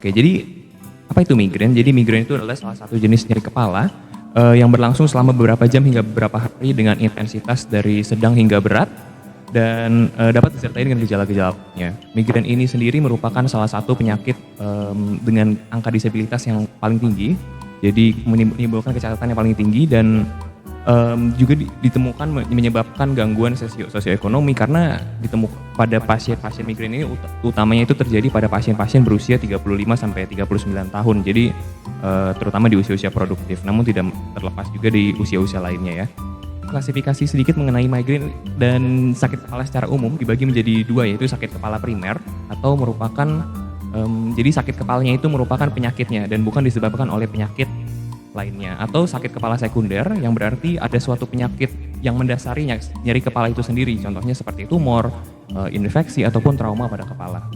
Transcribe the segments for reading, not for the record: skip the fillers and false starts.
Oke, jadi apa itu migrain? Jadi migrain itu adalah salah satu jenis nyeri kepala yang berlangsung selama beberapa jam hingga beberapa hari dengan intensitas dari sedang hingga berat dan dapat disertai dengan gejala-gejalanya. Migrain ini sendiri merupakan salah satu penyakit dengan angka disabilitas yang paling tinggi, jadi menimbulkan kecacatan yang paling tinggi dan juga ditemukan menyebabkan gangguan sosioekonomi karena ditemukan pada pasien-pasien migrain ini utamanya itu terjadi pada pasien-pasien berusia 35 sampai 39 tahun. Jadi terutama di usia-usia produktif, namun tidak terlepas juga di usia-usia lainnya ya. Klasifikasi sedikit mengenai migrain dan sakit kepala secara umum dibagi menjadi dua, yaitu sakit kepala primer atau merupakan jadi sakit kepalanya itu merupakan penyakitnya dan bukan disebabkan oleh penyakit lainnya, atau sakit kepala sekunder yang berarti ada suatu penyakit yang mendasari nyeri kepala itu sendiri, contohnya seperti tumor, infeksi ataupun trauma pada kepala.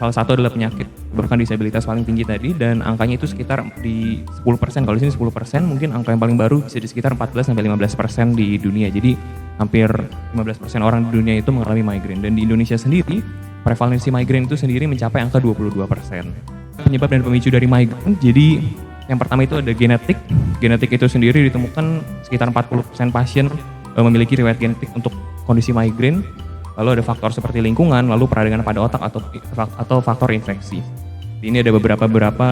Salah satu adalah penyakit menyebabkan disabilitas paling tinggi tadi dan angkanya itu sekitar di 10%, kalau di sini 10%, mungkin angka yang paling baru bisa di sekitar 14 sampai 15% di dunia. Jadi hampir 15% orang di dunia itu mengalami migrain dan di Indonesia sendiri prevalensi migrain itu sendiri mencapai angka 22%. Penyebab dan pemicu dari migrain, jadi yang pertama itu ada genetik. Genetik itu sendiri ditemukan sekitar 40% pasien memiliki riwayat genetik untuk kondisi migrain. Lalu ada faktor seperti lingkungan, lalu peradangan pada otak atau faktor infeksi. Ini ada beberapa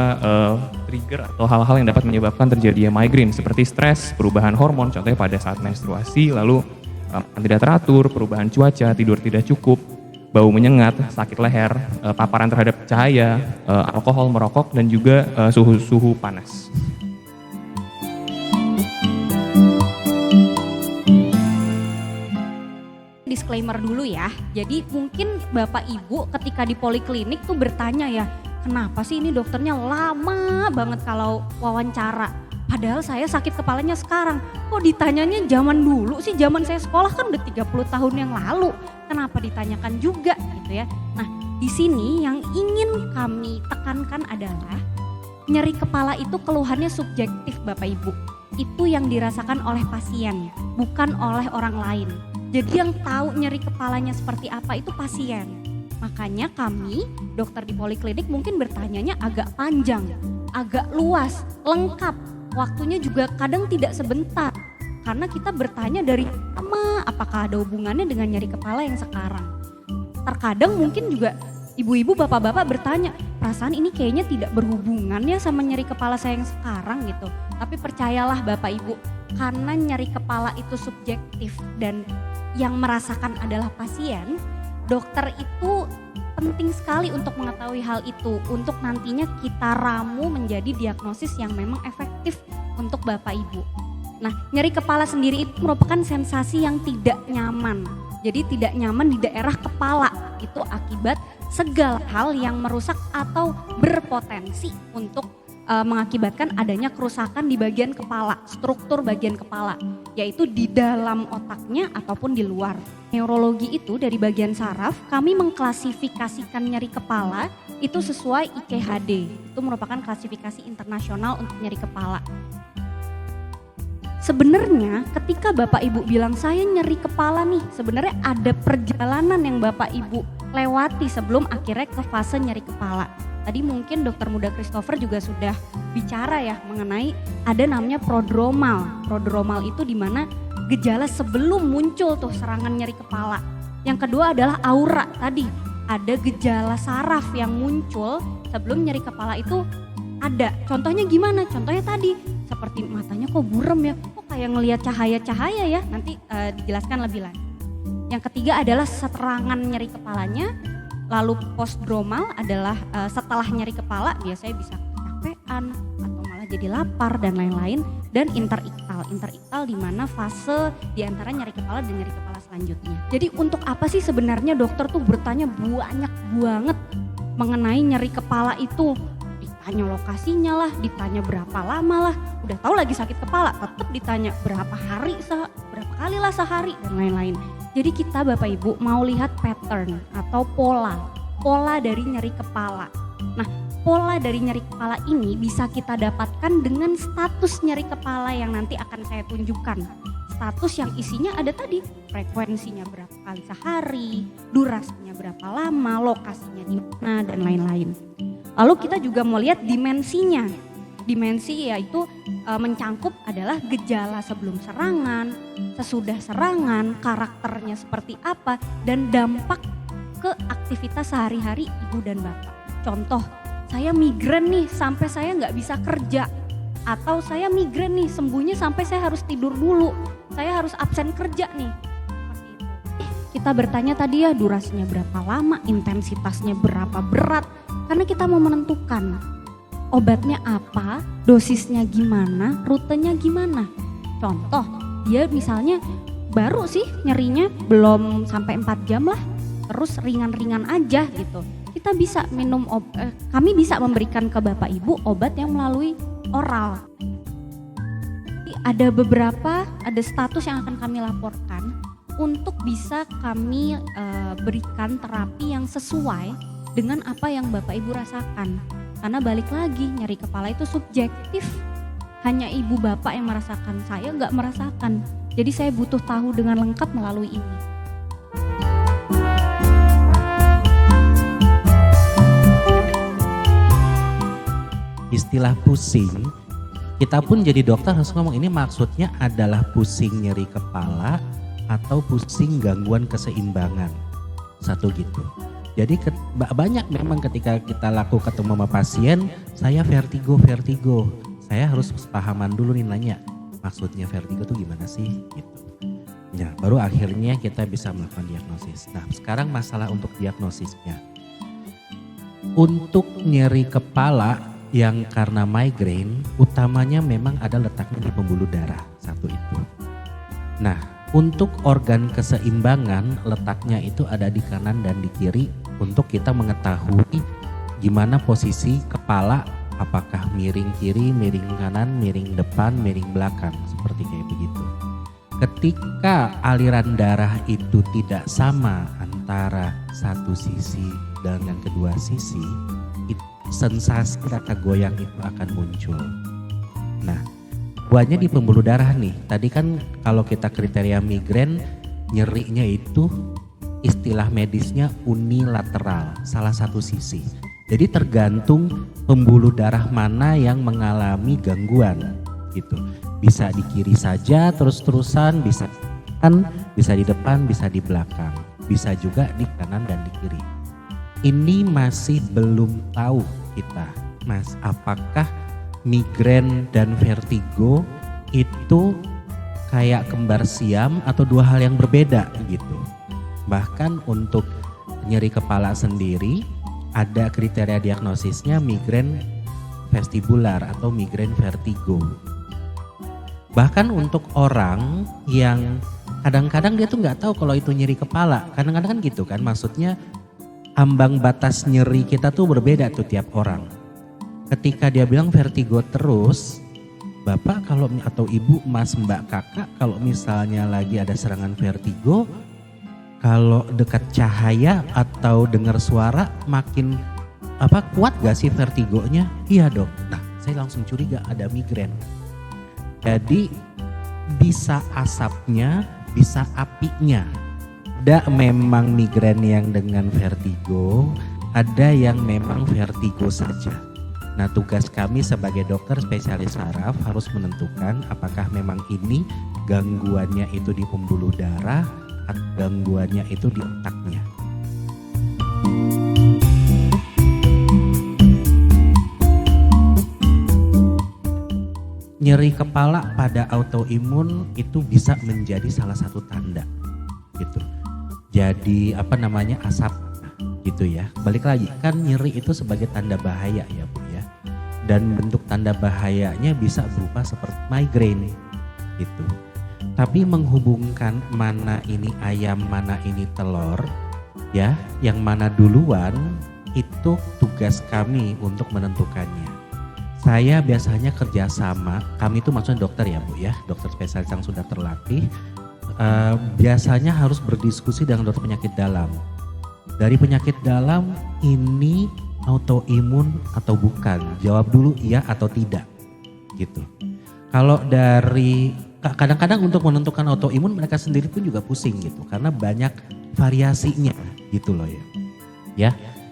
trigger atau hal-hal yang dapat menyebabkan terjadinya migrain seperti stres, perubahan hormon, contohnya pada saat menstruasi, lalu tidak teratur, perubahan cuaca, tidur tidak cukup, bau menyengat, sakit leher, paparan terhadap cahaya, alkohol, merokok, dan juga suhu panas. Disclaimer dulu ya, jadi mungkin Bapak Ibu ketika di poliklinik tuh bertanya ya, kenapa sih ini dokternya lama banget kalau wawancara? Padahal saya sakit kepalanya sekarang, kok ditanyanya zaman dulu sih, zaman saya sekolah kan udah 30 tahun yang lalu. Kenapa ditanyakan juga gitu ya. Nah di sini yang ingin kami tekankan adalah nyeri kepala itu keluhannya subjektif Bapak Ibu. Itu yang dirasakan oleh pasien, bukan oleh orang lain. Jadi yang tahu nyeri kepalanya seperti apa itu pasien. Makanya kami dokter di poliklinik mungkin bertanyanya agak panjang, agak luas, lengkap. Waktunya juga kadang tidak sebentar. Karena kita bertanya dari lama apakah ada hubungannya dengan nyeri kepala yang sekarang. Terkadang mungkin juga ibu-ibu bapak-bapak bertanya, perasaan ini kayaknya tidak berhubungan ya sama nyeri kepala saya yang sekarang gitu. Tapi percayalah Bapak Ibu, karena nyeri kepala itu subjektif dan yang merasakan adalah pasien, dokter itu penting sekali untuk mengetahui hal itu, untuk nantinya kita ramu menjadi diagnosis yang memang efektif untuk Bapak Ibu. Nah, nyeri kepala sendiri itu merupakan sensasi yang tidak nyaman. Jadi tidak nyaman di daerah kepala, itu akibat segala hal yang merusak atau berpotensi untuk mengakibatkan adanya kerusakan di bagian kepala, struktur bagian kepala, yaitu di dalam otaknya ataupun di luar. Neurologi itu dari bagian saraf, kami mengklasifikasikan nyeri kepala itu sesuai ICHD, itu merupakan klasifikasi internasional untuk nyeri kepala. Sebenarnya ketika Bapak Ibu bilang saya nyeri kepala nih, sebenarnya ada perjalanan yang Bapak Ibu lewati sebelum akhirnya ke fase nyeri kepala. Tadi mungkin Dokter Muda Christopher juga sudah bicara ya mengenai ada namanya prodromal. Prodromal itu dimana gejala sebelum muncul tuh serangan nyeri kepala. Yang kedua adalah aura tadi, ada gejala saraf yang muncul sebelum nyeri kepala itu ada. Contohnya gimana? Contohnya tadi seperti matanya kok burem ya, kok kayak ngelihat cahaya-cahaya ya, nanti dijelaskan lebih lanjut. Yang ketiga adalah serangan nyeri kepalanya. Lalu postdromal adalah setelah nyeri kepala biasanya bisa kecapean atau malah jadi lapar dan lain-lain. Dan interiktal di mana fase di antara nyeri kepala dan nyeri kepala selanjutnya. Jadi untuk apa sih sebenarnya dokter tuh bertanya banyak banget mengenai nyeri kepala itu? Ditanya lokasinya lah, ditanya berapa lama lah, udah tahu lagi sakit kepala tetap ditanya berapa kali lah sehari dan lain-lain. Jadi kita Bapak Ibu mau lihat pattern atau pola dari nyeri kepala. Nah, pola dari nyeri kepala ini bisa kita dapatkan dengan status nyeri kepala yang nanti akan saya tunjukkan. Status yang isinya ada tadi, frekuensinya berapa kali sehari, durasinya berapa lama, lokasinya di mana dan lain-lain. Lalu kita juga mau lihat dimensinya. Dimensi yaitu mencangkup adalah gejala sebelum serangan, sesudah serangan, karakternya seperti apa, dan dampak ke aktivitas sehari-hari ibu dan bapak. Contoh, saya migrain nih sampai saya nggak bisa kerja. Atau saya migrain nih sembuhnya sampai saya harus tidur dulu, saya harus absen kerja nih. Seperti itu. Kita bertanya tadi ya durasinya berapa lama, intensitasnya berapa berat, karena kita mau menentukan obatnya apa, dosisnya gimana, rutenya gimana. Contoh, dia misalnya baru sih nyerinya belum sampai 4 jam lah, terus ringan-ringan aja gitu. Kita bisa kami bisa memberikan ke Bapak Ibu obat yang melalui oral. Ada status yang akan kami laporkan untuk bisa kami berikan terapi yang sesuai dengan apa yang Bapak Ibu rasakan. Karena balik lagi, nyeri kepala itu subjektif. Hanya ibu bapak yang merasakan, saya nggak merasakan. Jadi saya butuh tahu dengan lengkap melalui ini. Istilah pusing, kita pun jadi dokter harus ngomong ini maksudnya adalah pusing nyeri kepala atau pusing gangguan keseimbangan. Satu gitu. Jadi banyak memang ketika kita ketemu sama pasien, saya vertigo. Saya harus pahaman dulu nih nanya, maksudnya vertigo itu gimana sih gitu. Ya, baru akhirnya kita bisa melakukan diagnosis. Nah, sekarang masalah untuk diagnosisnya. Untuk nyeri kepala yang karena migrain, utamanya memang ada letaknya di pembuluh darah, satu itu. Nah, untuk organ keseimbangan letaknya itu ada di kanan dan di kiri untuk kita mengetahui gimana posisi kepala, apakah miring kiri, miring kanan, miring depan, miring belakang, seperti kayak begitu. Ketika aliran darah itu tidak sama antara satu sisi dan yang kedua sisi, sensasi rasa goyang itu akan muncul. Nah, buahnya di pembuluh darah nih. Tadi kan kalau kita kriteria migrain, nyerinya itu istilah medisnya unilateral, salah satu sisi. Jadi tergantung pembuluh darah mana yang mengalami gangguan gitu. Bisa di kiri saja terus-terusan, bisa di depan, bisa di belakang. Bisa juga di kanan dan di kiri. Ini masih belum tahu kita, Mas, apakah migrain dan vertigo itu kayak kembar siam atau dua hal yang berbeda gitu. Bahkan untuk nyeri kepala sendiri ada kriteria diagnosisnya migrain vestibular atau migrain vertigo. Bahkan untuk orang yang kadang-kadang dia tuh nggak tahu kalau itu nyeri kepala, kadang-kadang kan gitu kan, maksudnya ambang batas nyeri kita tuh berbeda tuh tiap orang. Ketika dia bilang vertigo terus, bapak kalau atau ibu, mas, mbak, kakak kalau misalnya lagi ada serangan vertigo, kalau dekat cahaya atau dengar suara makin kuat gak sih vertigonya? Iya dok. Nah, saya langsung curiga ada migrain. Jadi bisa asapnya, bisa apinya. Ada memang migrain yang dengan vertigo, ada yang memang vertigo saja. Nah, tugas kami sebagai dokter spesialis saraf harus menentukan apakah memang ini gangguannya itu di pembuluh darah atau gangguannya itu di otaknya. Nyeri kepala pada autoimun itu bisa menjadi salah satu tanda gitu. Jadi asap gitu ya. Balik lagi kan nyeri itu sebagai tanda bahaya ya Bu ya. Dan bentuk tanda bahayanya bisa berupa seperti migrain gitu. Tapi menghubungkan mana ini ayam, mana ini telur, ya, yang mana duluan itu tugas kami untuk menentukannya. Saya biasanya kerjasama, kami itu maksudnya dokter ya Bu ya, dokter spesialis yang sudah terlatih, biasanya harus berdiskusi dengan dokter penyakit dalam. Dari penyakit dalam ini autoimun atau bukan, jawab dulu iya atau tidak gitu. Kalau dari kadang-kadang untuk menentukan autoimun mereka sendiri pun juga pusing gitu karena banyak variasinya gitu loh ya. Ya,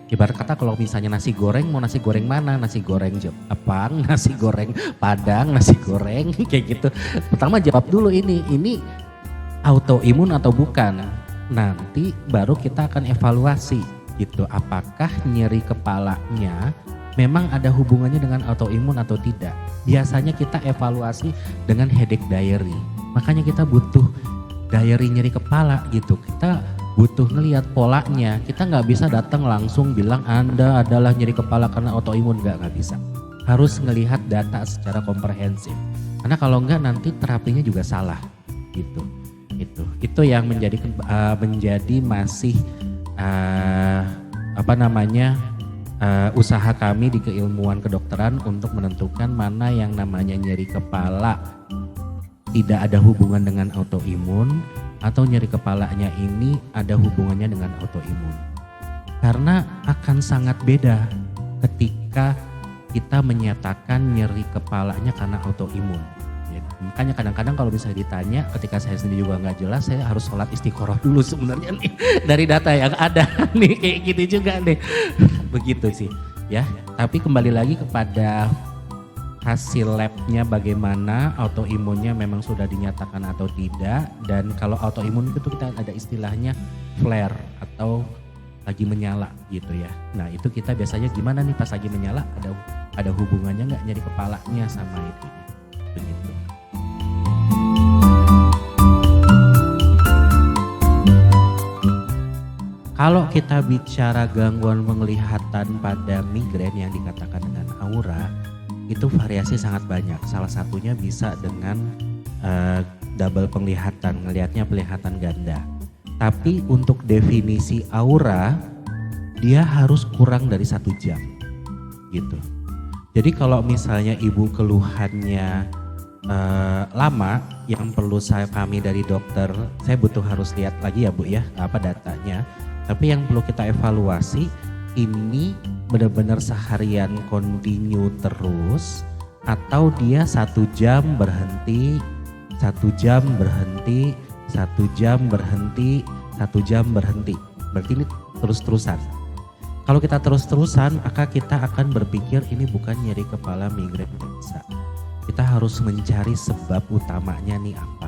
ibarat kata kalau misalnya nasi goreng mau nasi goreng mana? Nasi goreng Jepang, nasi goreng Padang, nasi goreng kayak gitu. Pertama jawab dulu ini autoimun atau bukan. Nanti baru kita akan evaluasi gitu apakah nyeri kepalanya memang ada hubungannya dengan autoimun atau tidak. Biasanya kita evaluasi dengan headache diary. Makanya kita butuh diary nyeri kepala gitu. Kita butuh ngelihat polanya. Kita nggak bisa datang langsung bilang Anda adalah nyeri kepala karena autoimun, nggak bisa. Harus ngelihat data secara komprehensif. Karena kalau nggak nanti terapinya juga salah gitu. Itu yang menjadi masih usaha kami di keilmuan kedokteran untuk menentukan mana yang namanya nyeri kepala tidak ada hubungan dengan autoimun atau nyeri kepalanya ini ada hubungannya dengan autoimun. Karena akan sangat beda ketika kita menyatakan nyeri kepalanya karena autoimun. Makanya kadang-kadang kalau bisa ditanya ketika saya sendiri juga nggak jelas, saya harus sholat istiqoroh dulu sebenarnya nih dari data yang ada nih kayak gitu juga nih. Begitu sih ya. Tapi kembali lagi kepada hasil labnya bagaimana, autoimunnya memang sudah dinyatakan atau tidak. Dan kalau autoimun itu kita ada istilahnya flare atau lagi menyala gitu ya. Nah itu kita biasanya gimana nih pas lagi menyala, ada hubungannya nggak nyeri kepalanya sama itu begitu. Kalau kita bicara gangguan penglihatan pada migrain yang dikatakan dengan aura, itu variasi sangat banyak. Salah satunya bisa dengan double penglihatan, ngelihatnya penglihatan ganda. Tapi untuk definisi aura, dia harus kurang dari 1 jam, gitu. Jadi kalau misalnya ibu keluhannya lama, yang perlu kami dari dokter, saya butuh harus lihat lagi ya Bu ya, apa datanya. Tapi yang perlu kita evaluasi ini benar-benar seharian kontinu terus atau dia 1 jam berhenti, 1 jam berhenti, 1 jam berhenti, 1 jam berhenti. Berarti ini terus-terusan. Kalau kita terus-terusan maka kita akan berpikir ini bukan nyeri kepala migrain, bisa. Kita harus mencari sebab utamanya nih apa.